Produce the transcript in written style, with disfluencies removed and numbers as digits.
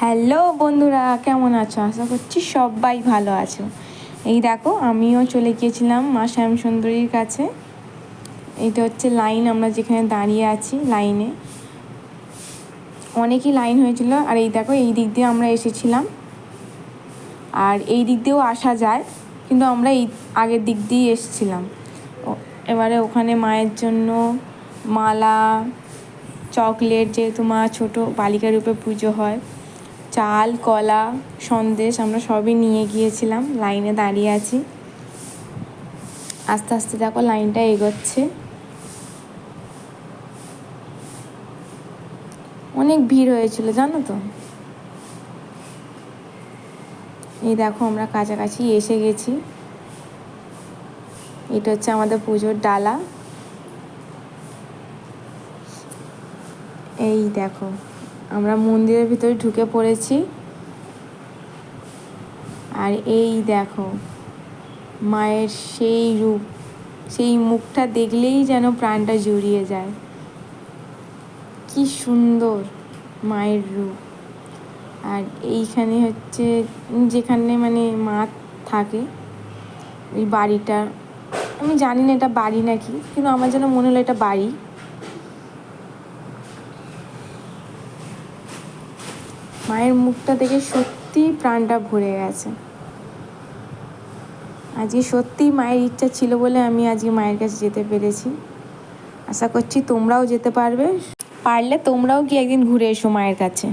Hello বন্ধুরা, কেমন আছো? আশা করছি সবাই ভালো আছো। এই দেখো, আমিও চলে গিয়েছিলাম মা শ্যামসুন্দরীর কাছে। এইটা হচ্ছে লাইন, আমরা যেখানে দাঁড়িয়ে আছি লাইনে। অনেকই লাইন হয়েছিল। আর এই দেখো, এই দিক দিয়ে আমরা এসেছিলাম, আর এই দিক দিয়েও আসা যায়, কিন্তু আমরা এই আগের দিক দিয়েই এসেছিলাম। এবারে ওখানে মায়ের জন্য মালা, চকলেট, যেহেতু মা ছোটো বালিকা রূপে পুজো হয়, চাল, কলা, সন্দেশ আমরা সবই নিয়ে গিয়েছিলাম। লাইনে দাঁড়িয়ে আছি, আস্তে আস্তে দেখো লাইনটা এগোচ্ছে। অনেক ভিড় হয়েছিল জানো তো। এই দেখো, আমরা কাছাকাছি এসে গেছি। এটা হচ্ছে আমাদের পুজোর ডালা। এই দেখো, আমরা মন্দিরের ভিতরে ঢুকে পড়েছি। আর এই দেখো মায়ের সেই রূপ, সেই মুখটা দেখলেই যেন প্রাণটা জুড়িয়ে যায়। কি সুন্দর মায়ের রূপ। আর এইখানে হচ্ছে যেখানে মানে মা থাকে, ওই বাড়িটা, আমি জানি না এটা বাড়ি নাকি, কিন্তু আমার যেন মনে হলো এটা বাড়ি। মায়ের মুখটা দেখে সত্যি প্রাণটা ভরে গেছে। আজকে সত্যি মায়ের ইচ্ছা ছিল বলে আমি আজকে মায়ের কাছে যেতে পেরেছি। আশা করছি তোমরাও যেতে পারলে তোমরাও কি একদিন ঘুরে এসো মায়ের কাছে।